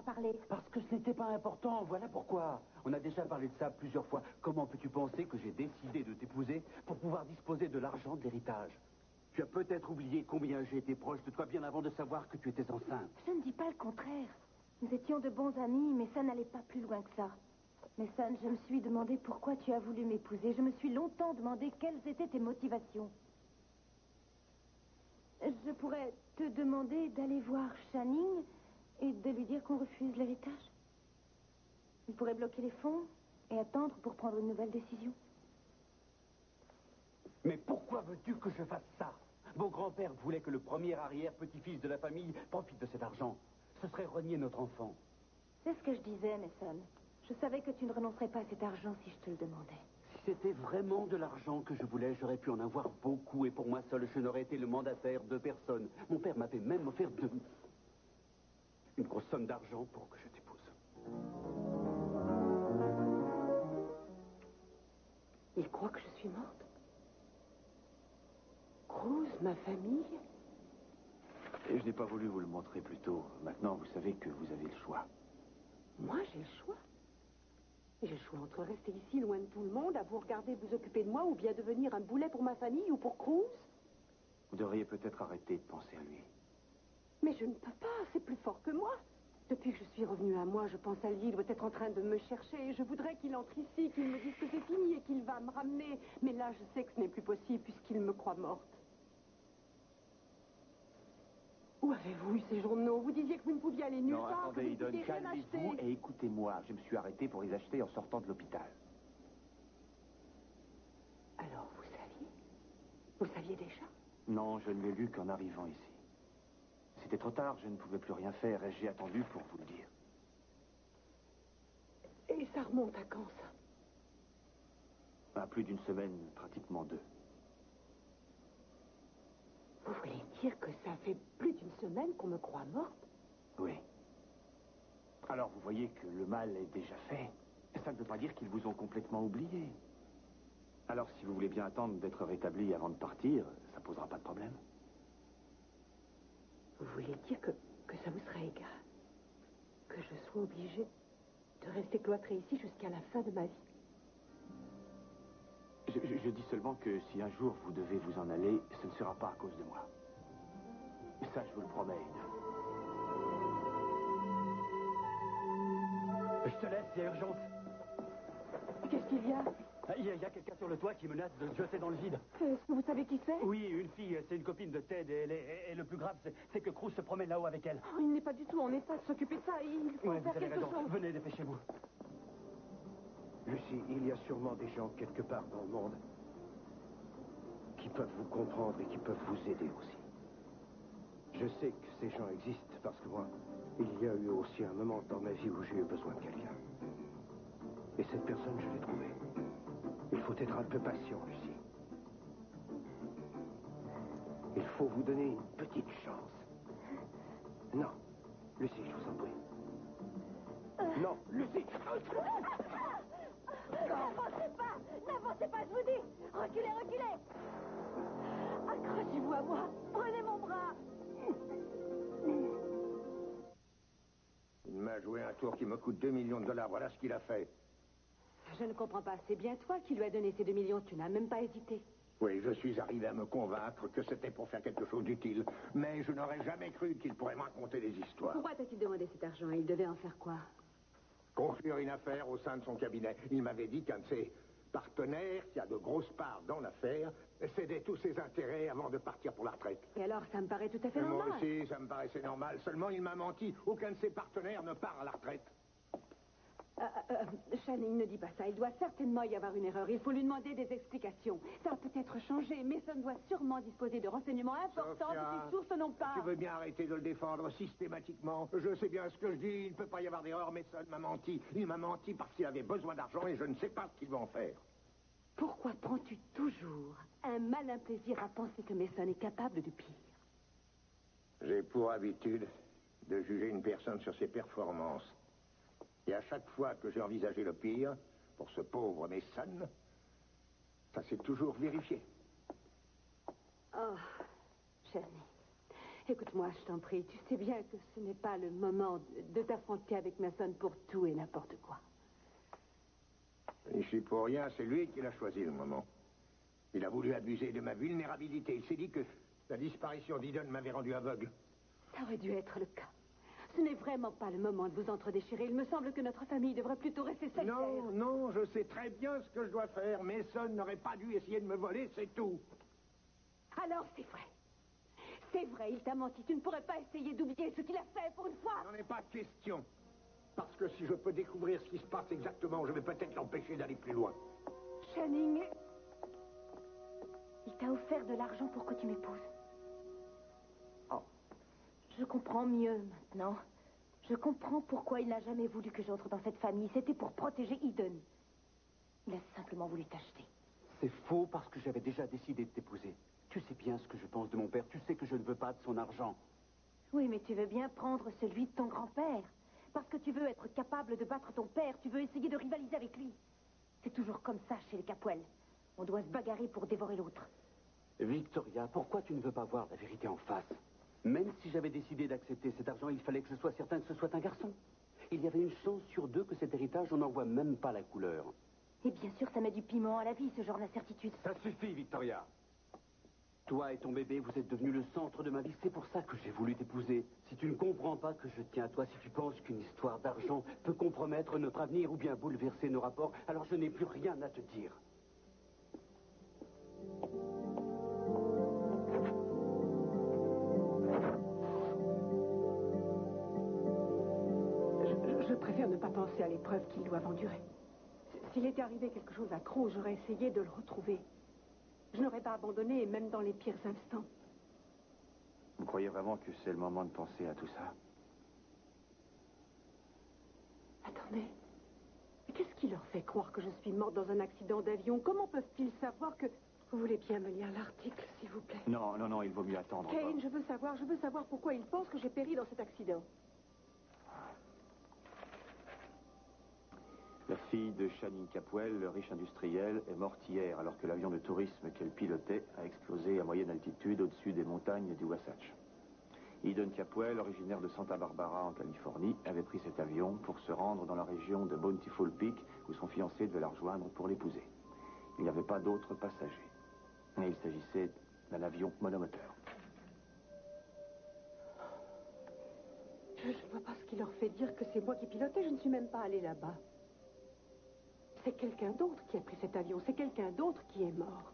pas parlé? Parce que ce n'était pas important, voilà pourquoi. On a déjà parlé de ça plusieurs fois. Comment peux-tu penser que j'ai décidé de t'épouser pour pouvoir disposer de l'argent de l'héritage? Tu as peut-être oublié combien j'ai été proche de toi bien avant de savoir que tu étais enceinte. Je ne dis pas le contraire. Nous étions de bons amis, mais ça n'allait pas plus loin que ça. Mais Son, je me suis demandé pourquoi tu as voulu m'épouser. Je me suis longtemps demandé quelles étaient tes motivations. Je pourrais te demander d'aller voir Channing et de lui dire qu'on refuse l'héritage. Il pourrait bloquer les fonds et attendre pour prendre une nouvelle décision. Mais pourquoi veux-tu que je fasse ça? Mon grand-père voulait que le premier arrière-petit-fils de la famille profite de cet argent. Ce serait renier notre enfant. C'est ce que je disais, Mason. Je savais que tu ne renoncerais pas à cet argent si je te le demandais. Si c'était vraiment de l'argent que je voulais, j'aurais pu en avoir beaucoup. Et pour moi seul, je n'aurais été le mandataire de personne. Mon père m'avait même offert une grosse somme d'argent pour que je t'épouse. Il croit que je suis morte. Cruz, ma famille. Et je n'ai pas voulu vous le montrer plus tôt. Maintenant, vous savez que vous avez le choix. Moi, j'ai le choix. J'ai le choix entre rester ici, loin de tout le monde, à vous regarder vous occuper de moi, ou bien devenir un boulet pour ma famille ou pour Cruz. Vous devriez peut-être arrêter de penser à lui. Mais je ne peux pas, c'est plus fort que moi. Depuis que je suis revenue à moi, je pense à lui, il doit être en train de me chercher. Je voudrais qu'il entre ici, qu'il me dise que c'est fini et qu'il va me ramener. Mais là, je sais que ce n'est plus possible puisqu'il me croit morte. Où avez-vous eu ces journaux? Vous disiez que vous ne pouviez aller nulle part. Non, attendez, Eden, calmez-vous et écoutez-moi. Je me suis arrêté pour les acheter en sortant de l'hôpital. Alors, vous saviez? Vous saviez déjà? Non, je ne l'ai lu qu'en arrivant ici. C'était trop tard, je ne pouvais plus rien faire et j'ai attendu pour vous le dire. Et ça remonte à quand, ça? À plus d'une semaine, pratiquement 2. Vous voulez dire que ça fait plus d'une semaine qu'on me croit morte? Oui. Alors, vous voyez que le mal est déjà fait. Ça ne veut pas dire qu'ils vous ont complètement oublié. Alors, si vous voulez bien attendre d'être rétabli avant de partir, ça posera pas de problème. Vous voulez dire que ça vous sera égal? Que je sois obligée de rester cloîtrée ici jusqu'à la fin de ma vie? Je dis seulement que si un jour vous devez vous en aller, ce ne sera pas à cause de moi. Ça, je vous le promets, Eden. Je te laisse, il y a urgence. Qu'est-ce qu'il y a? Il y a quelqu'un sur le toit qui menace de se jeter dans le vide. Est-ce que vous savez qui c'est? Oui, une fille, c'est une copine de Ted. Et le plus grave, c'est que Cruz se promène là-haut avec elle. Oh, il n'est pas du tout en état de s'occuper de ça. Il faut Ouais, faire vous avez quelque raison. chose. Venez, dépêchez-vous. Lucie, il y a sûrement des gens quelque part dans le monde qui peuvent vous comprendre et qui peuvent vous aider aussi. Je sais que ces gens existent parce que moi, il y a eu aussi un moment dans ma vie où j'ai eu besoin de quelqu'un. Et cette personne, je l'ai trouvée. Il faut être un peu patient, Lucie. Il faut vous donner une petite chance. Non, Lucie, je vous en prie. Non, Lucie. N'avancez pas! N'avancez pas, je vous dis! Reculez, reculez! Accrochez-vous à moi! Prenez mon bras! Il m'a joué un tour qui me coûte 2 millions de dollars. Voilà ce qu'il a fait. Je ne comprends pas. C'est bien toi qui lui as donné ces 2 millions. Tu n'as même pas hésité. Oui, je suis arrivé à me convaincre que c'était pour faire quelque chose d'utile. Mais je n'aurais jamais cru qu'il pourrait me raconter des histoires. Pourquoi t'a-t-il demandé cet argent? Il devait en faire quoi? Conclure une affaire au sein de son cabinet. Il m'avait dit qu'un de ses partenaires, qui a de grosses parts dans l'affaire, cédait tous ses intérêts avant de partir pour la retraite. Et alors, ça me paraît tout à fait Et moi normal. aussi, ça me paraissait normal. Seulement, il m'a menti. Aucun de ses partenaires ne part à la retraite. Channing, ne dis pas ça. Il doit certainement y avoir une erreur. Il faut lui demander des explications. Ça a peut-être changé, mais ça doit sûrement disposer de renseignements importants Sophia, que ses sources n'ont pas. tu veux bien arrêter de le défendre systématiquement? Je sais bien ce que je dis. Il ne peut pas y avoir d'erreur. Mason m'a menti. Il m'a menti parce qu'il avait besoin d'argent et je ne sais pas ce qu'il va en faire. Pourquoi prends-tu toujours un malin plaisir à penser que Mason est capable de pire? J'ai pour habitude de juger une personne sur ses performances. Et à chaque fois que j'ai envisagé le pire, pour ce pauvre Mason, ça s'est toujours vérifié. Oh, Channing. Écoute-moi, je t'en prie. Tu sais bien que ce n'est pas le moment de t'affronter avec Mason pour tout et n'importe quoi. Ici pour rien, c'est lui qui l'a choisi le moment. Il a voulu abuser de ma vulnérabilité. Il s'est dit que la disparition d'Eden m'avait rendu aveugle. Ça aurait dû être le cas. Ce n'est vraiment pas le moment de vous entredéchirer. Il me semble que notre famille devrait plutôt rester sincère. Non, non, je sais très bien ce que je dois faire. Mason n'aurait pas dû essayer de me voler, c'est tout. Alors c'est vrai. C'est vrai, il t'a menti. Tu ne pourrais pas essayer d'oublier ce qu'il a fait pour une fois. Il n'en est pas question. Parce que si je peux découvrir ce qui se passe exactement, je vais peut-être l'empêcher d'aller plus loin. Channing, Il t'a offert de l'argent pour que tu m'épouses. Oh, je comprends mieux maintenant. Je comprends pourquoi il n'a jamais voulu que j'entre dans cette famille. C'était pour protéger Eden. Il a simplement voulu t'acheter. C'est faux parce que j'avais déjà décidé de t'épouser. Tu sais bien ce que je pense de mon père. Tu sais que je ne veux pas de son argent. Oui, mais tu veux bien prendre celui de ton grand-père. Parce que tu veux être capable de battre ton père. Tu veux essayer de rivaliser avec lui. C'est toujours comme ça chez les Capwell. On doit se bagarrer pour dévorer l'autre. Victoria, pourquoi tu ne veux pas voir la vérité en face? Même si j'avais décidé d'accepter cet argent, il fallait que je sois certain que ce soit un garçon. Il y avait une chance sur 2 que cet héritage, on n'en voit même pas la couleur. Et bien sûr, ça met du piment à la vie, ce genre d'incertitude. Ça suffit, Victoria. Toi et ton bébé, vous êtes devenus le centre de ma vie. C'est pour ça que j'ai voulu t'épouser. Si tu ne comprends pas que je tiens à toi, si tu penses qu'une histoire d'argent peut compromettre notre avenir ou bien bouleverser nos rapports, alors je n'ai plus rien à te dire. je préfère ne pas penser à l'épreuve qu'ils doivent endurer. S'il était arrivé quelque chose à Crow, j'aurais essayé de le retrouver. Je n'aurais pas abandonné, même dans les pires instants. Vous croyez vraiment que c'est le moment de penser à tout ça? Attendez. Mais qu'est-ce qui leur fait croire que je suis morte dans un accident d'avion? Comment peuvent-ils savoir que... Vous voulez bien me lire l'article, s'il vous plaît? Non, non, non, il vaut mieux attendre. Kane, je veux savoir pourquoi ils pensent que j'ai péri dans cet accident. La fille de Channing Capwell, le riche industriel, est morte hier alors que l'avion de tourisme qu'elle pilotait a explosé à moyenne altitude au-dessus des montagnes du Wasatch. Eden Capwell, originaire de Santa Barbara en Californie, avait pris cet avion pour se rendre dans la région de Bountiful Peak où son fiancé devait la rejoindre pour l'épouser. Il n'y avait pas d'autres passagers. Et il s'agissait d'un avion monomoteur. Je ne vois pas ce qui leur fait dire que c'est moi qui pilotais. Je ne suis même pas allée là-bas. C'est quelqu'un d'autre qui a pris cet avion. C'est quelqu'un d'autre qui est mort.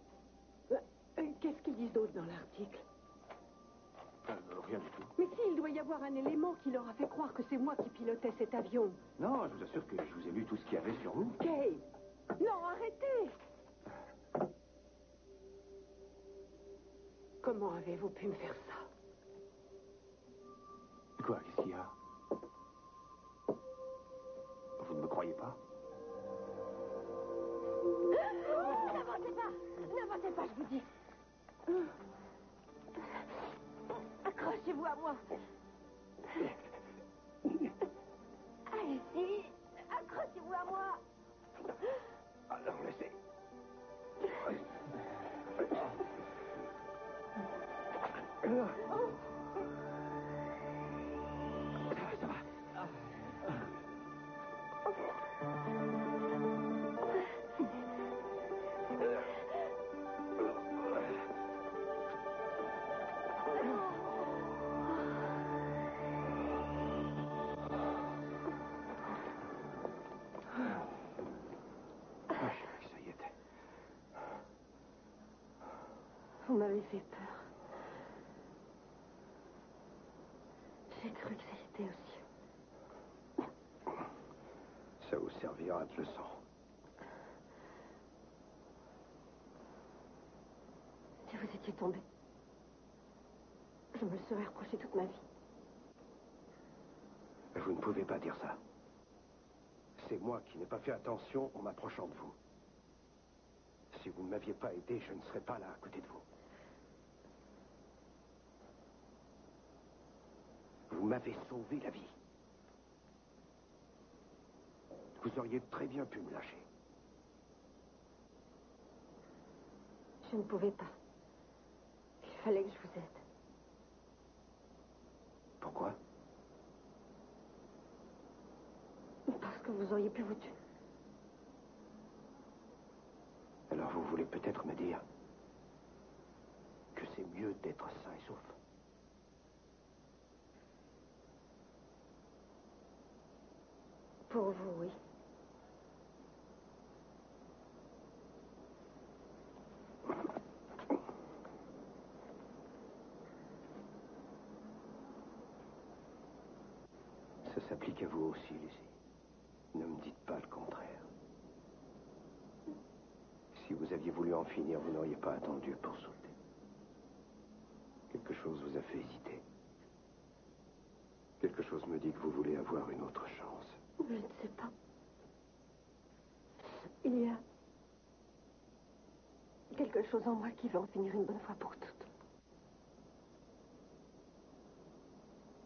Qu'est-ce qu'ils disent d'autre dans l'article? Rien du tout. Mais s'il doit y avoir un élément qui leur a fait croire que c'est moi qui pilotais cet avion. Non, je vous assure que je vous ai lu tout ce qu'il y avait sur vous. Kate! Non, arrêtez! Comment avez-vous pu me faire ça? Quoi, qu'est-ce qu'il y a? Vous ne me croyez pas? N'avancez pas, je vous dis. Accrochez-vous à moi. Allez-y, accrochez-vous à moi. Alors, laissez. Ça va. Ça y était. Vous m'avez fait peur. J'ai cru que c'était aussi. Ça vous servira de leçon. Si vous étiez tombé, je me le serais reproché toute ma vie. Vous ne pouvez pas dire ça. C'est moi qui n'ai pas fait attention en m'approchant de vous. Si vous ne m'aviez pas aidé, je ne serais pas là à côté de vous. Vous m'avez sauvé la vie. Vous auriez très bien pu me lâcher. Je ne pouvais pas. Il fallait que je vous aide. que vous auriez pu vous tuer. Alors vous voulez peut-être me dire que c'est mieux d'être sain et sauf. Pour vous, oui. Ça s'applique à vous aussi, Lucie. Ne me dites pas le contraire. Si vous aviez voulu en finir, vous n'auriez pas attendu pour sauter. Quelque chose vous a fait hésiter. Quelque chose me dit que vous voulez avoir une autre chance. Je ne sais pas. Il y a quelque chose en moi qui veut en finir une bonne fois pour toutes.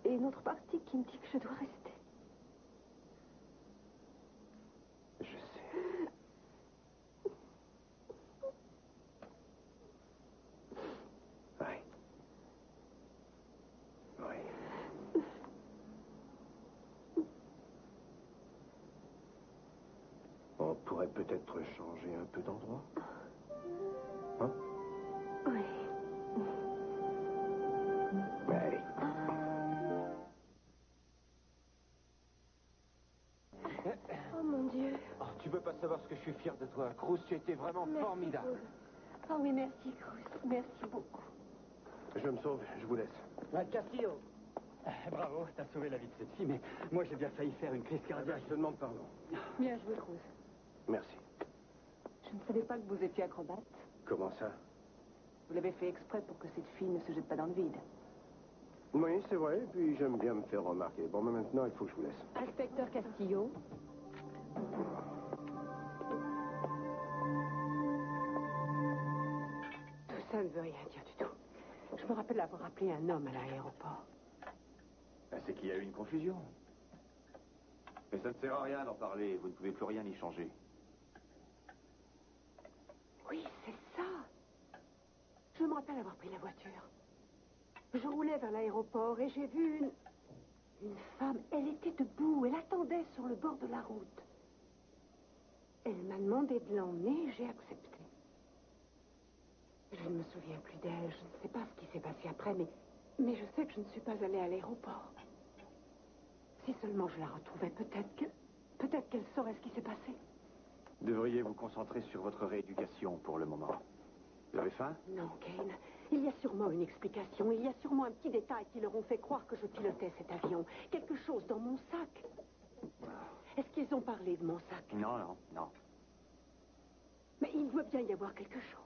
Et une autre partie qui me dit que je dois rester. Je sais. Oui. Oui. On pourrait peut-être changer un peu d'endroit. Hein? Oui. Allez. Oh mon Dieu. Oh, tu peux pas savoir ce que je suis fier de toi. Cruz, tu étais vraiment formidable. Oh oui, merci, Cruz. Merci beaucoup. Je me sauve, je vous laisse. Castillo. Bravo, t'as sauvé la vie de cette fille, mais moi j'ai bien failli faire une crise cardiaque. Je te demande pardon. Bien joué, Cruz. Merci. Je ne savais pas que vous étiez acrobate. Comment ça? Vous l'avez fait exprès pour que cette fille ne se jette pas dans le vide. Oui, c'est vrai, puis j'aime bien me faire remarquer. Bon, mais maintenant, il faut que je vous laisse. Inspecteur Castillo. Tout ça ne veut rien dire du tout. Je me rappelle avoir appelé un homme à l'aéroport. Ben, c'est qu'il y a eu une confusion. Mais ça ne sert à rien d'en parler. Vous ne pouvez plus rien y changer. Oui, c'est ça. Je me rappelle avoir pris la voiture. Je roulais vers l'aéroport et j'ai vu une femme. Elle était debout. Elle attendait sur le bord de la route. Elle m'a demandé de l'emmener et j'ai accepté. Je ne me souviens plus d'elle. Je ne sais pas ce qui s'est passé après, mais je sais que je ne suis pas allée à l'aéroport. Si seulement je la retrouvais, peut-être qu'elle saurait ce qui s'est passé. Devriez vous concentrer sur votre rééducation pour le moment. Vous avez faim? Non, Kane. Il y a sûrement une explication. Il y a sûrement un petit détail qui leur ont fait croire que je pilotais cet avion. Quelque chose dans mon sac. Est-ce qu'ils ont parlé de mon sac? Non, non, non. Mais il doit bien y avoir quelque chose.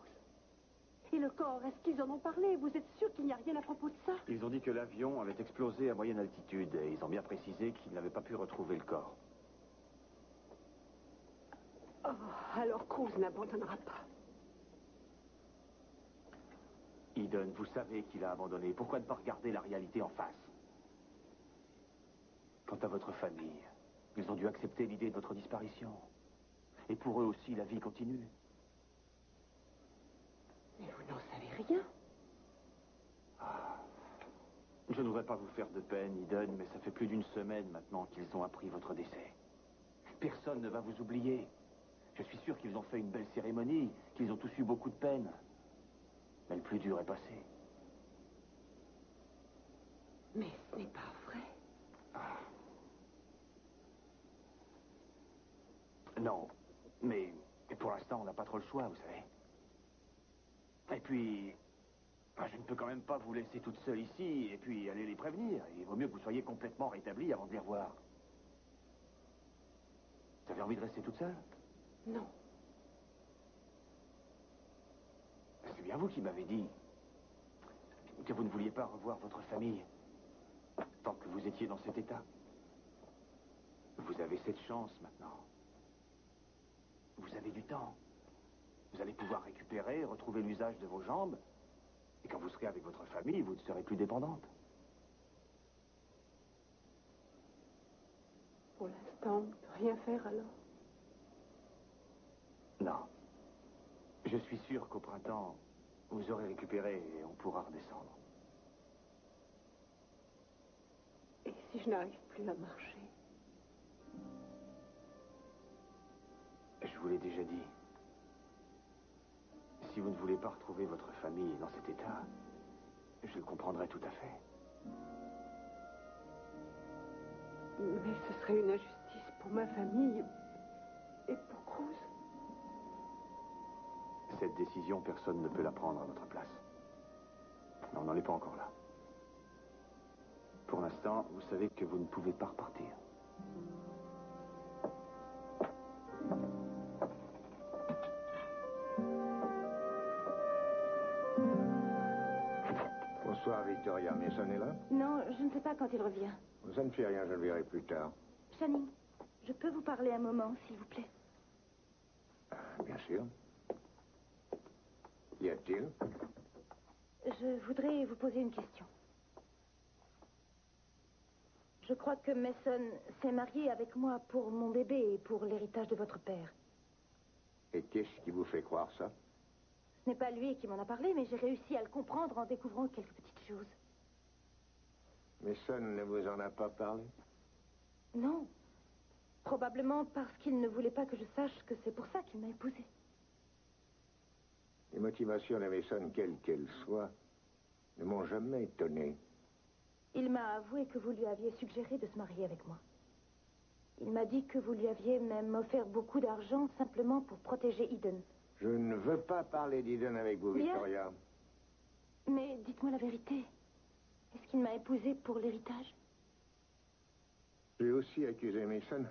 Et le corps, est-ce qu'ils en ont parlé? Vous êtes sûr qu'il n'y a rien à propos de ça? Ils ont dit que l'avion avait explosé à moyenne altitude et ils ont bien précisé qu'ils n'avaient pas pu retrouver le corps. Oh, alors Cruz n'abandonnera pas. Eden, vous savez qu'il a abandonné. Pourquoi ne pas regarder la réalité en face? Quant à votre famille, ils ont dû accepter l'idée de votre disparition. Et pour eux aussi, la vie continue. Mais vous n'en savez rien. Je ne voudrais pas vous faire de peine, Eden, mais ça fait plus d'une semaine maintenant qu'ils ont appris votre décès. Personne ne va vous oublier. Je suis sûr qu'ils ont fait une belle cérémonie, qu'ils ont tous eu beaucoup de peine. Mais le plus dur est passé. Mais ce n'est pas vrai. Non, mais pour l'instant, on n'a pas trop le choix, vous savez. Et puis, je ne peux quand même pas vous laisser toute seule ici et puis aller les prévenir. Il vaut mieux que vous soyez complètement rétablie avant de les revoir. Vous avez envie de rester toute seule? Non. C'est bien vous qui m'avez dit que vous ne vouliez pas revoir votre famille tant que vous étiez dans cet état. Vous avez cette chance maintenant. Vous avez du temps. Vous allez pouvoir récupérer, retrouver l'usage de vos jambes. Et quand vous serez avec votre famille, vous ne serez plus dépendante. Pour l'instant, on ne peut rien faire alors. Non. Je suis sûr qu'au printemps, vous aurez récupéré et on pourra redescendre. Et si je n'arrive plus à marcher? vous l'ai déjà dit. Si vous ne voulez pas retrouver votre famille dans cet état, je le comprendrai tout à fait. Mais ce serait une injustice pour ma famille et pour Cruz. Cette décision, personne ne peut la prendre à votre place. Mais on n'en est pas encore là. Pour l'instant, vous savez que vous ne pouvez pas repartir. Bonsoir, Victoria. Mason est là? Non, je ne sais pas quand il revient. Ça ne fait rien, je le verrai plus tard. Channing, je peux vous parler un moment, s'il vous plaît? Bien sûr. Y a-t-il? Je voudrais vous poser une question. Je crois que Mason s'est marié avec moi pour mon bébé et pour l'héritage de votre père. Et qu'est-ce qui vous fait croire ça? Ce n'est pas lui qui m'en a parlé, mais j'ai réussi à le comprendre en découvrant quelques petites choses. Mason ne vous en a pas parlé? Non. Probablement parce qu'il ne voulait pas que je sache que c'est pour ça qu'il m'a épousée. Les motivations de Mason, quelles qu'elles soient, ne m'ont jamais étonné. Il m'a avoué que vous lui aviez suggéré de se marier avec moi. Il m'a dit que vous lui aviez même offert beaucoup d'argent simplement pour protéger Eden. Je ne veux pas parler d'Eden avec vous, Bien. Victoria. Mais dites-moi la vérité. Est-ce qu'il m'a épousée pour l'héritage? J'ai aussi accusé Mason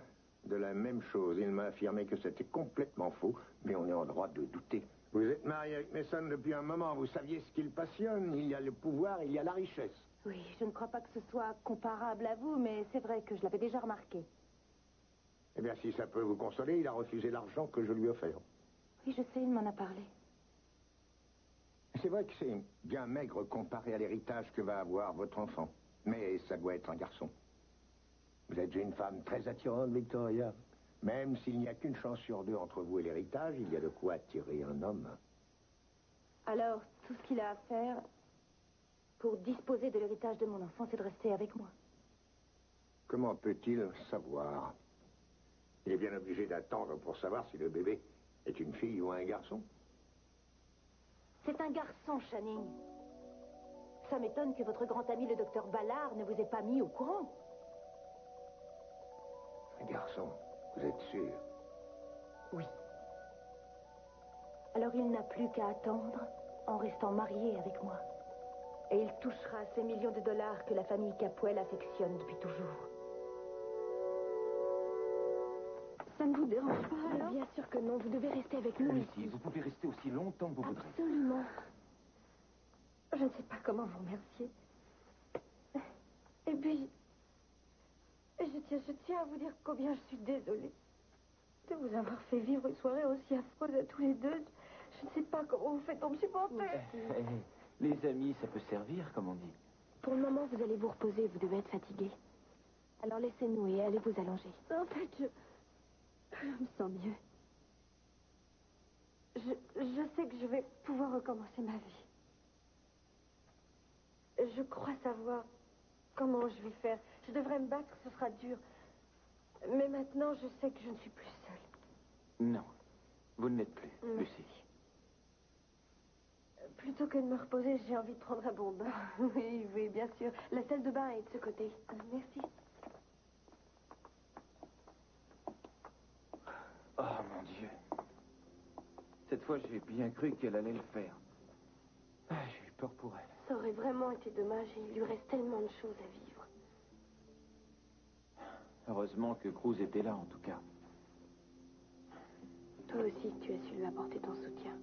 de la même chose. Il m'a affirmé que c'était complètement faux, mais on est en droit de douter. Vous êtes marié avec Mason depuis un moment. Vous saviez ce qu'il passionne. Il y a le pouvoir, il y a la richesse. Oui, je ne crois pas que ce soit comparable à vous, mais c'est vrai que je l'avais déjà remarqué. Eh bien, si ça peut vous consoler, il a refusé l'argent que je lui ai offert. Oui, je sais, il m'en a parlé. C'est vrai que c'est bien maigre comparé à l'héritage que va avoir votre enfant. Mais ça doit être un garçon. Vous êtes une femme très attirante, Victoria. Même s'il n'y a qu'une chance sur deux entre vous et l'héritage, il y a de quoi attirer un homme. Alors, tout ce qu'il a à faire pour disposer de l'héritage de mon enfant, c'est de rester avec moi. Comment peut-il savoir? Il est bien obligé d'attendre pour savoir si le bébé est une fille ou un garçon. C'est un garçon, Channing. Ça m'étonne que votre grand ami, le docteur Ballard, ne vous ait pas mis au courant. Un garçon, vous êtes sûr? Oui. Alors il n'a plus qu'à attendre en restant marié avec moi. Et il touchera ces millions de dollars que la famille Capwell affectionne depuis toujours. Ça ne vous dérange pas, alors? Bien sûr que non, vous devez rester avec nous Lucie, ici. vous pouvez rester aussi longtemps que vous voudrez. Absolument. Je ne sais pas comment vous remercier. Et puis, je tiens à vous dire combien je suis désolée de vous avoir fait vivre une soirée aussi affreuse à tous les deux. Je ne sais pas comment vous faites pour me supporter. Les amis, ça peut servir, comme on dit. Pour le moment, vous allez vous reposer, vous devez être fatigué. Alors laissez-nous et allez vous allonger. En fait, je me sens mieux. Je sais que je vais pouvoir recommencer ma vie. Je crois savoir comment je vais faire. Je devrais me battre, ce sera dur. Mais maintenant, je sais que je ne suis plus seule. Non, vous ne l'êtes plus, Merci. Lucie. Plutôt que de me reposer, j'ai envie de prendre un bon bain. Oui, oui, bien sûr. La salle de bain est de ce côté. Merci. Oh, mon Dieu. Cette fois, j'ai bien cru qu'elle allait le faire. Ah, j'ai eu peur pour elle. Ça aurait vraiment été dommage. Il lui reste tellement de choses à vivre. Heureusement que Cruz était là, en tout cas. Toi aussi, tu as su lui apporter ton soutien.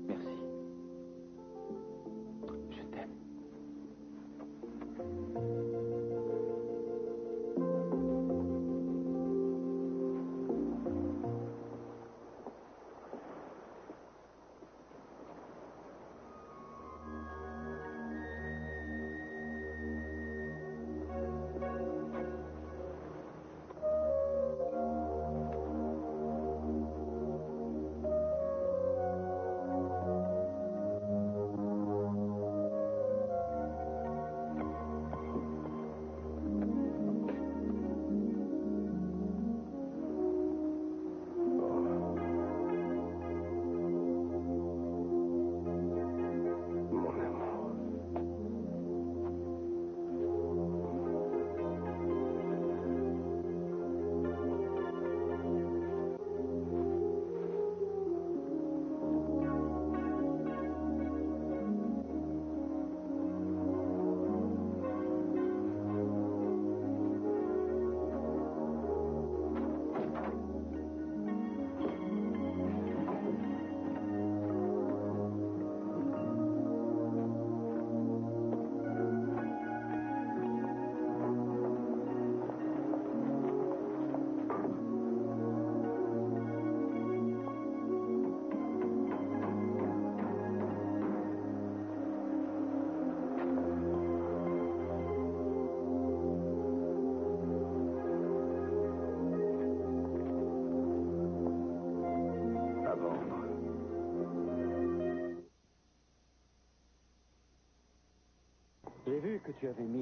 Merci. Je t'aime.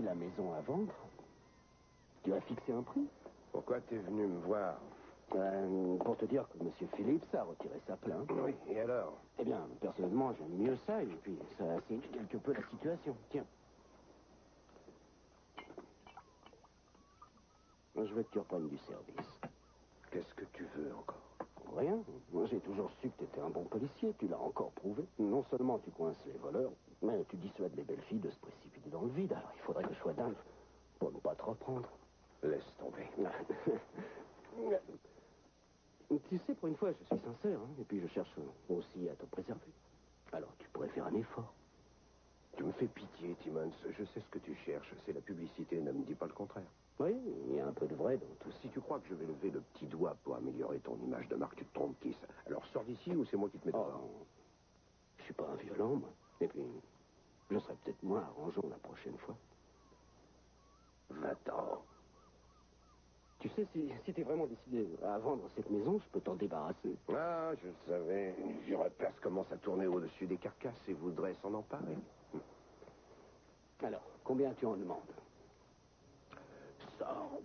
la maison à vendre. Tu as fixé un prix. Pourquoi t'es venu me voir? Pour te dire que M. Phillips a retiré sa plainte. Oui, et alors? Eh bien, personnellement, j'aime mieux ça, et puis ça assigne quelque peu la situation. Tiens. Je veux que tu reprennes du service. Qu'est-ce que tu veux encore? Rien. Moi, j'ai toujours su que tu étais un bon policier. Tu l'as encore prouvé. Non seulement tu coinces les voleurs, mais tu dissuades les belles filles de se précipiter dans le vide. Alors, il faudrait que je sois dingue pour ne pas te reprendre. Laisse tomber. Tu sais, pour une fois, je suis sincère, hein, et puis je cherche aussi à te préserver. Alors, tu pourrais faire un effort. Tu me fais pitié, Timmons. Je sais ce que tu cherches. C'est la publicité. Ne me dis pas le contraire. Oui, il y a un peu de vrai dans tout ça. Si tu crois que je vais lever le petit doigt pour améliorer ton image de marque, tu te trompes, Kiss. Alors sors d'ici ou c'est moi qui te mets dehors. Je suis pas un violent, moi. Et puis, je serai peut-être moins arrangeant la prochaine fois. Va-t'en. Tu sais, si t'es vraiment décidé à vendre cette maison, je peux t'en débarrasser. Ah, je le savais. J'aurais presque commencé à tourner au-dessus des carcasses et voudrait s'en emparer. Alors, combien tu en demandes? Sors.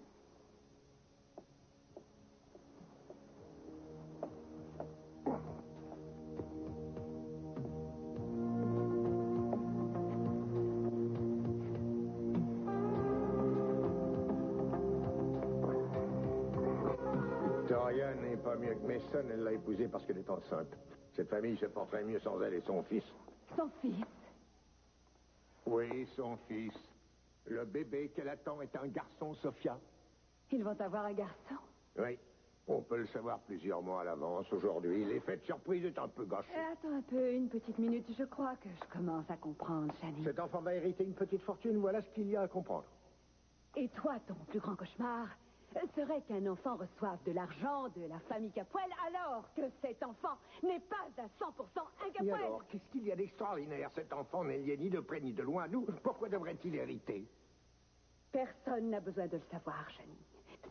Victoria n'est pas mieux que Mason, elle l'a épousée parce qu'elle est enceinte. Cette famille se porterait mieux sans elle et son fils. Son fils? Oui, son fils. Le bébé qu'elle attend est un garçon, Sophia. Ils vont avoir un garçon? Oui. On peut le savoir plusieurs mois à l'avance. Aujourd'hui, l'effet de surprise est un peu gâché. Attends un peu, une petite minute. Je crois que je commence à comprendre, Shani. Cet enfant va hériter une petite fortune, voilà ce qu'il y a à comprendre. Et toi, ton plus grand cauchemar serait qu'un enfant reçoive de l'argent de la famille Capwell alors que cet enfant n'est pas à 100% un Et Capwell. alors, qu'est-ce qu'il y a d'extraordinaire? Cet enfant n'est lié ni de près ni de loin à nous. Pourquoi devrait-il hériter? Personne n'a besoin de le savoir, Shani.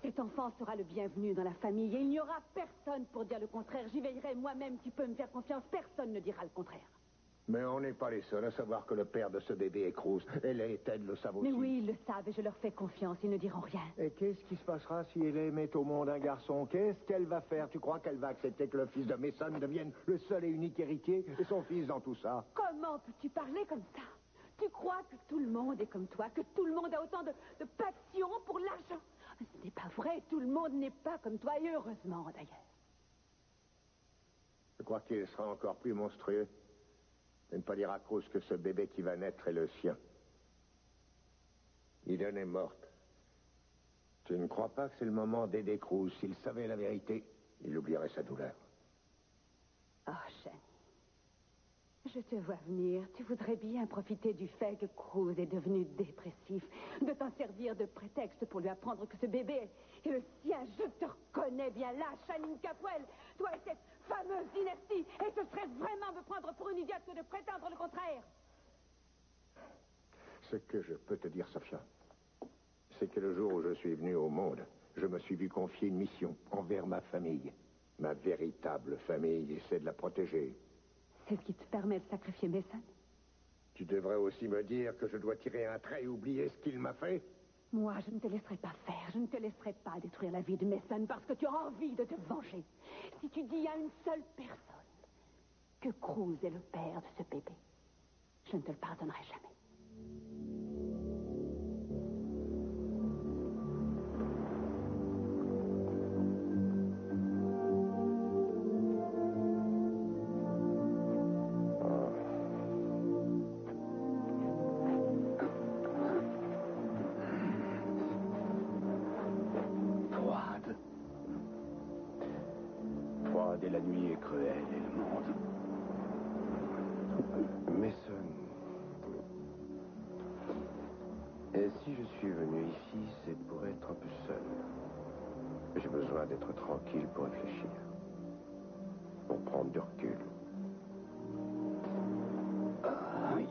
Cet enfant sera le bienvenu dans la famille et il n'y aura personne pour dire le contraire. J'y veillerai moi-même, tu peux me faire confiance. Personne ne dira le contraire. Mais on n'est pas les seuls à savoir que le père de ce bébé est Cruz. Elle et Ted le savent aussi. Mais oui, ils le savent et je leur fais confiance. Ils ne diront rien. Et qu'est-ce qui se passera si elle met au monde un garçon? Qu'est-ce qu'elle va faire? Tu crois qu'elle va accepter que le fils de Mason devienne le seul et unique héritier et son fils dans tout ça? Comment peux-tu parler comme ça? Tu crois que tout le monde est comme toi, que tout le monde a autant de passion pour l'argent? Ce n'est pas vrai, tout le monde n'est pas comme toi, et heureusement d'ailleurs. Je crois qu'il sera encore plus monstrueux de ne pas dire à Cruz que ce bébé qui va naître est le sien. Eden est morte. Tu ne crois pas que c'est le moment d'aider Cruz? S'il savait la vérité, il oublierait sa douleur. Oh, Shani, je te vois venir. Tu voudrais bien profiter du fait que Cruz est devenu dépressif, de t'en servir de prétexte pour lui apprendre que ce bébé est le sien. Je te reconnais bien là, Shani Capwell. Toi et cette fameuse dynastie. Et ce serait vraiment me prendre pour une idiote que de prétendre le contraire. Ce que je peux te dire, Sophia, c'est que le jour où je suis venu au monde, je me suis vu confier une mission envers ma famille. Ma véritable famille, et c'est de la protéger. C'est ce qui te permet de sacrifier Mason? Tu devrais aussi me dire que je dois tirer un trait et oublier ce qu'il m'a fait. Moi, je ne te laisserai pas faire. Je ne te laisserai pas détruire la vie de Mason parce que tu as envie de te venger. Si tu dis à une seule personne que Cruz est le père de ce bébé, je ne te le pardonnerai jamais. Froide et la nuit est cruelle et le monde. Mason. Et si je suis venu ici, c'est pour être un peu seul. J'ai besoin d'être tranquille pour réfléchir. Pour prendre du recul. Ah oui.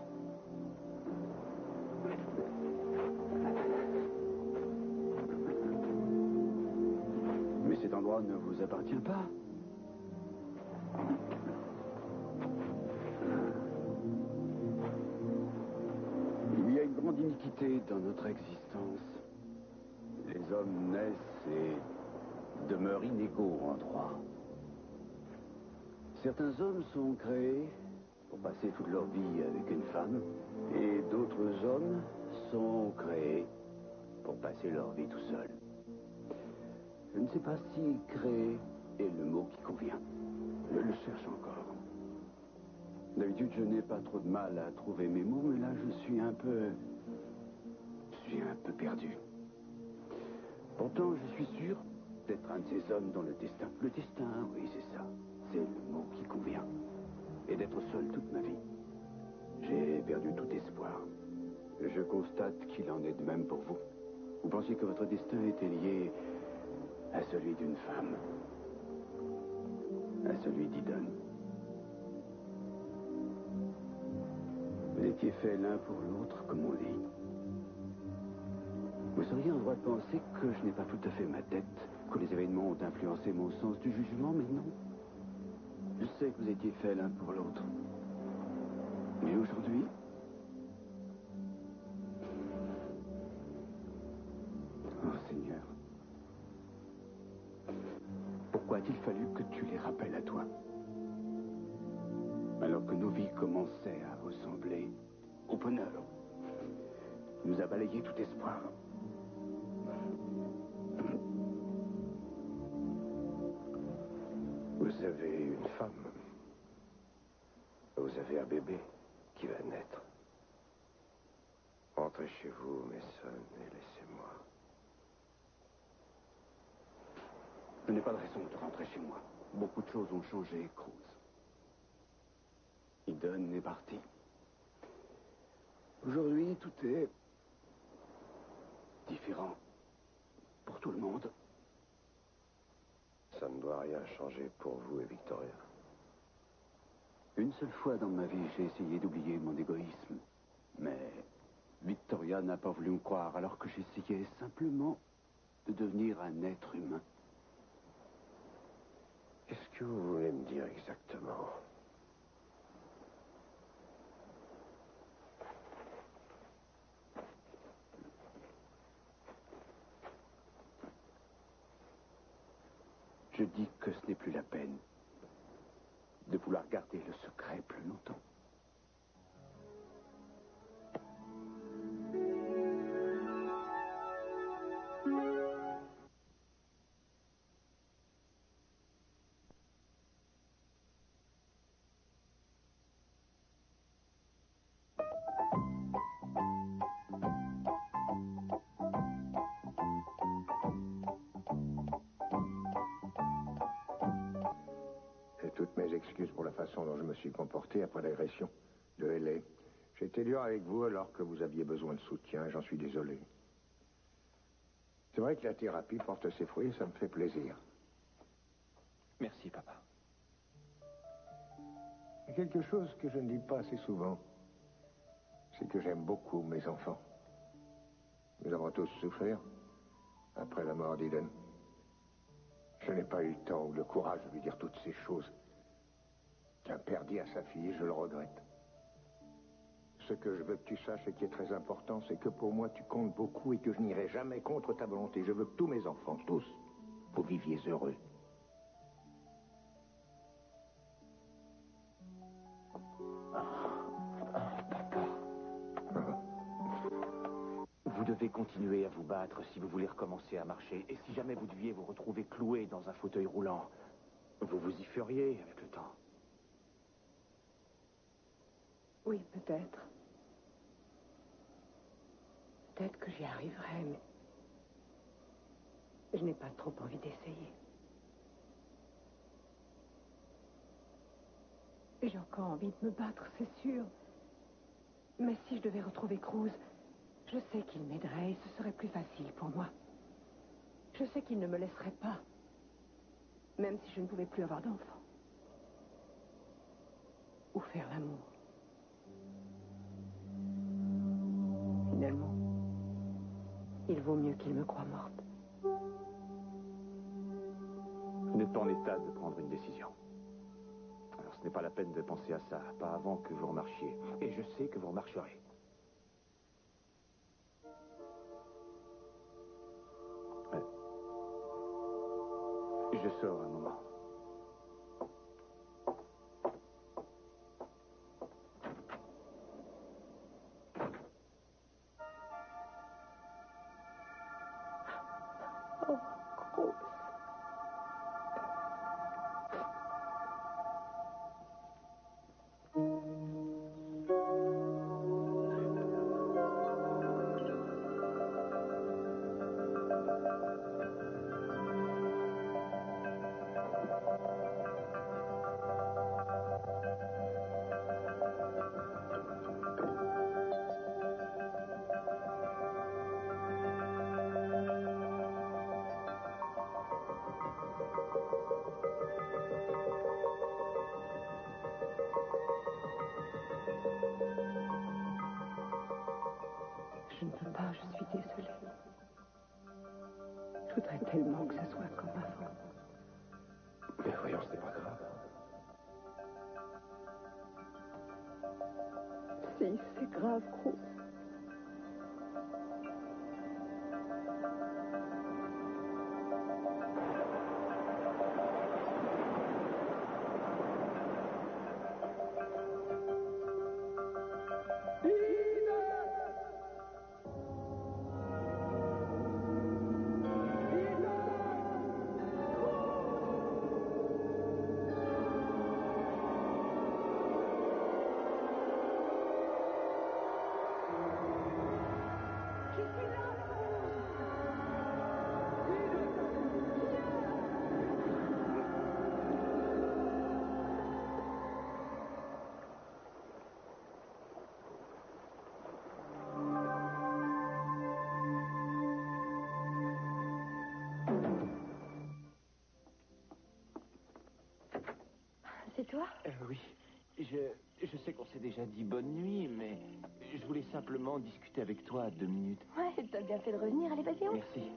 Mais cet endroit ne vous appartient pas. Il y a une grande iniquité vérité dans notre existence. Les hommes naissent et demeurent inégaux en droit. Certains hommes sont créés pour passer toute leur vie avec une femme, et d'autres hommes sont créés pour passer leur vie tout seuls. Je ne sais pas si créer est le mot qui convient. Je le cherche encore. D'habitude, je n'ai pas trop de mal à trouver mes mots, mais là, je suis un peu perdu. Pourtant, je suis sûr d'être un de ces hommes dont le destin... Le destin, oui, c'est ça. C'est le mot qui convient. Et d'être seul toute ma vie. J'ai perdu tout espoir. Je constate qu'il en est de même pour vous. Vous pensiez que votre destin était lié à celui d'une femme. À celui d'Eden. Vous étiez faits l'un pour l'autre, comme on dit. Vous seriez en droit de penser que je n'ai pas tout à fait ma tête, que les événements ont influencé mon sens du jugement, mais non. Je sais que vous étiez faits l'un pour l'autre. Mais aujourd'hui... Oh Seigneur. Pourquoi a-t-il fallu que tu les rappelles à toi? Alors que nos vies commençaient à ressembler au bonheur. Nous a balayé tout espoir. Vous avez une femme. Vous avez un bébé qui va naître. Rentrez chez vous, mes sons, et laissez-moi. Je n'ai pas de raison de rentrer chez moi. Beaucoup de choses ont changé, Cruz. Eden est parti. Aujourd'hui, tout est différent pour tout le monde. Ça ne doit rien changer pour vous et Victoria. Une seule fois dans ma vie, j'ai essayé d'oublier mon égoïsme. Mais Victoria n'a pas voulu me croire, alors que j'essayais simplement de devenir un être humain. Qu'est-ce que vous voulez me dire exactement? Je dis que ce n'est plus la peine de vouloir garder le secret plus longtemps. Et toutes mes excuses pour la façon dont je me suis comporté après l'agression de L.A. J'ai été dur avec vous alors que vous aviez besoin de soutien, et j'en suis désolé. C'est vrai que la thérapie porte ses fruits et ça me fait plaisir. Merci, papa. Il y a quelque chose que je ne dis pas assez souvent, c'est que j'aime beaucoup mes enfants. Nous avons tous souffert après la mort d'Eden. Je n'ai pas eu le temps ou le courage de lui dire toutes ces choses qu'un père dit à sa fille, et je le regrette. Ce que je veux que tu saches et qui est très important, c'est que pour moi tu comptes beaucoup et que je n'irai jamais contre ta volonté. Je veux que tous mes enfants, tous, vous viviez heureux. Vous devez continuer à vous battre si vous voulez recommencer à marcher. Et si jamais vous deviez vous retrouver cloué dans un fauteuil roulant, vous vous y feriez avec le temps. Oui, peut-être. Peut-être que j'y arriverai, mais je n'ai pas trop envie d'essayer. J'ai encore envie de me battre, c'est sûr. Mais si je devais retrouver Cruz, je sais qu'il m'aiderait et ce serait plus facile pour moi. Je sais qu'il ne me laisserait pas, même si je ne pouvais plus avoir d'enfant. Ou faire l'amour. Finalement, il vaut mieux qu'il me croie morte. Vous n'êtes pas en état de prendre une décision. Alors ce n'est pas la peine de penser à ça, pas avant que vous remarchiez. Et je sais que vous remarcherez. je sors un moment. Oh, Grosse. Je ne peux pas, je suis désolée. Je voudrais tellement que ce soit comme avant. Mais voyons, ce n'est pas grave. Si, c'est grave, Grosse. C'est toi? Oui. Je sais qu'on s'est déjà dit bonne nuit, mais je voulais simplement discuter avec toi 2 minutes. Ouais, t'as bien fait de revenir. Allez, vas-y, entre. Merci.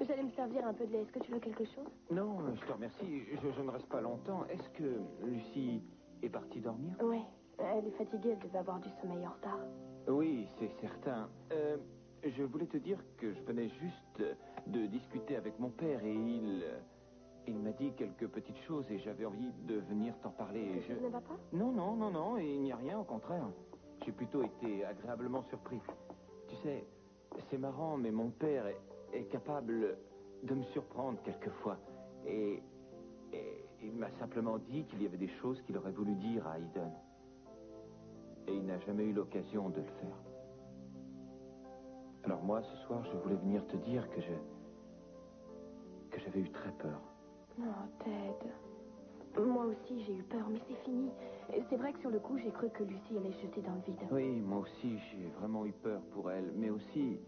J'allais me servir un peu de lait. Est-ce que tu veux quelque chose? Non, je te remercie. Je ne reste pas longtemps. Est-ce que Lucie est partie dormir? Ouais, elle est fatiguée. Elle devait avoir du sommeil en retard. Oui, c'est certain. Je voulais te dire que je venais juste de discuter avec mon père et il m'a dit quelques petites choses et j'avais envie de venir t'en parler. Quelque chose ne va pas? Non, il n'y a rien, au contraire. J'ai plutôt été agréablement surpris. Tu sais, c'est marrant, mais mon père est capable de me surprendre quelquefois. Et il m'a simplement dit qu'il y avait des choses qu'il aurait voulu dire à Eden. Et il n'a jamais eu l'occasion de le faire. Alors moi, ce soir, je voulais venir te dire que j'avais eu très peur. Non, Ted. Moi aussi, j'ai eu peur, mais c'est fini. Et c'est vrai que sur le coup, j'ai cru que Lucie allait se jeter dans le vide. Oui, moi aussi, j'ai vraiment eu peur pour elle. Mais aussi,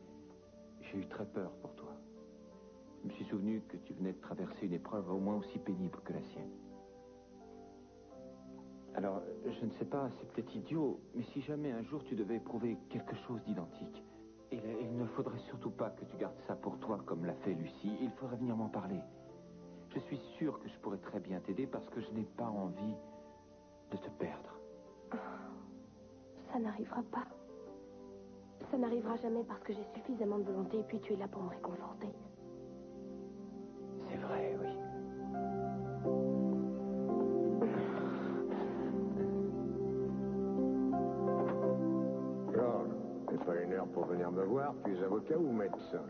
j'ai eu très peur pour toi. Je me suis souvenu que tu venais de traverser une épreuve au moins aussi pénible que la sienne. Alors, je ne sais pas, c'est peut-être idiot, mais si jamais un jour tu devais éprouver quelque chose d'identique, il ne faudrait surtout pas que tu gardes ça pour toi comme l'a fait Lucie. Il faudrait venir m'en parler. Je suis sûr que je pourrais très bien t'aider parce que je n'ai pas envie de te perdre. Ça n'arrivera pas. Ça n'arrivera jamais parce que j'ai suffisamment de volonté et puis tu es là pour me réconforter. C'est vrai, oui. Georges, c'est pas une heure pour venir me voir. Tu es avocat ou médecin?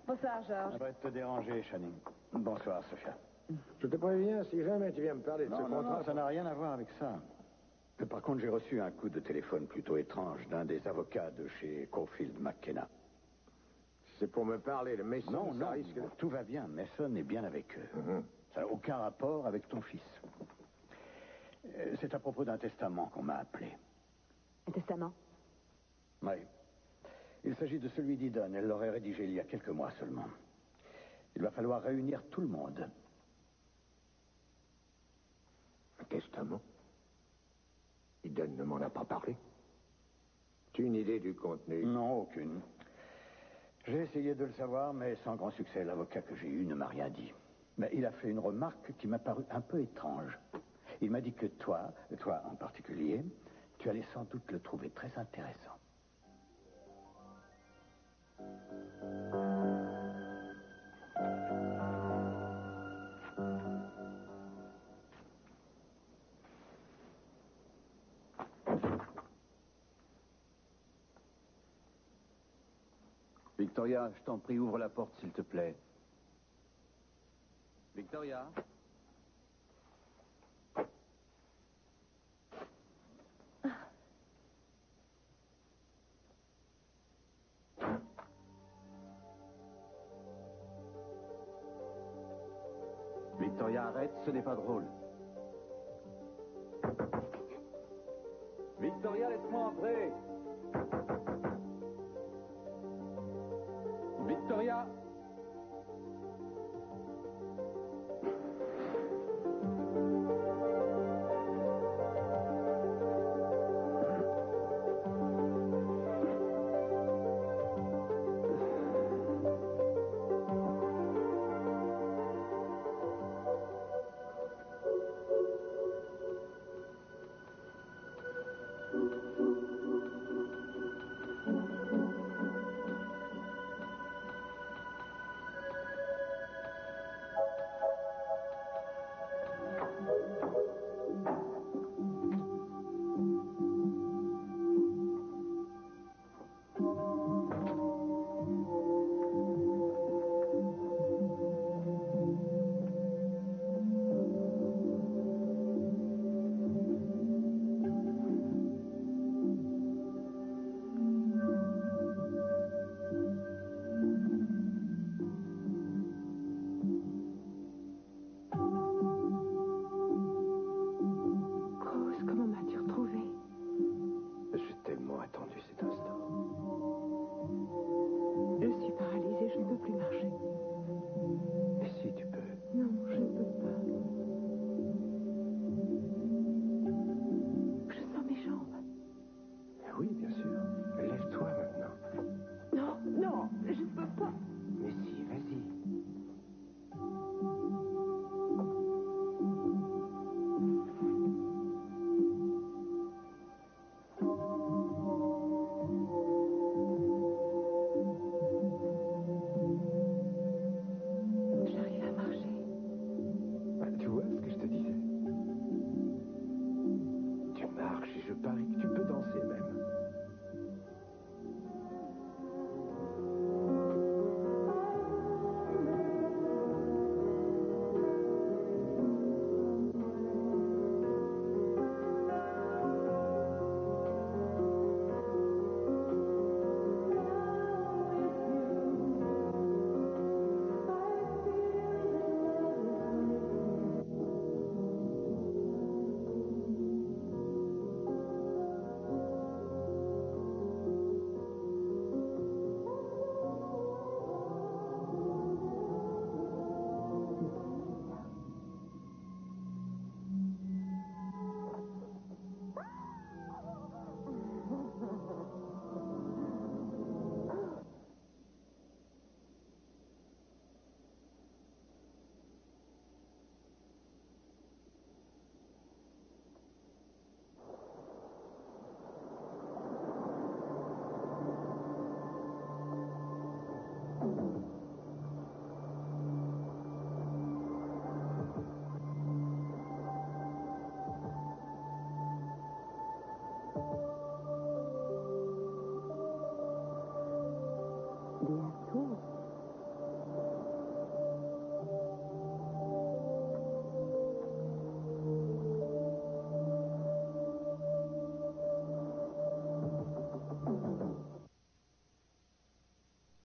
Bonsoir, Georges. Ça va te déranger, Channing. Bonsoir, Sophia. Je te préviens, si jamais tu viens me parler de ce contrat... Non, ça n'a rien à voir avec ça. Mais par contre, j'ai reçu un coup de téléphone plutôt étrange d'un des avocats de chez Caulfield McKenna. C'est pour me parler de Mason, Non, ça risque... tout va bien. Mason est bien avec eux. Ça n'a aucun rapport avec ton fils. C'est à propos d'un testament qu'on m'a appelé. Un testament? Oui. Il s'agit de celui d'Eden. Elle l'aurait rédigé il y a quelques mois seulement. Il va falloir réunir tout le monde. Un testament? Eden ne m'en a pas parlé. Tu as une idée du contenu? Non, aucune. J'ai essayé de le savoir, mais sans grand succès. L'avocat que j'ai eu ne m'a rien dit. Mais il a fait une remarque qui m'a paru un peu étrange. Il m'a dit que toi en particulier, tu allais sans doute le trouver très intéressant. Victoria, je t'en prie, ouvre la porte, s'il te plaît. Victoria? Victoria, arrête, ce n'est pas drôle. Victoria, laisse-moi entrer. Victoria! Rose, comment m'as-tu retrouvée? J'ai tellement attendu cet instant. Je suis paralysée, je ne peux plus marcher. Et si tu peux? Non, je ne peux pas. Je sens mes jambes. Oui, bien sûr. Lève-toi maintenant. Non, non, je ne peux pas. Mais si, vas-y. J'arrive à marcher. Ah, tu vois ce que je te disais? Tu marches et je parie que tu peux danser même. Bientôt.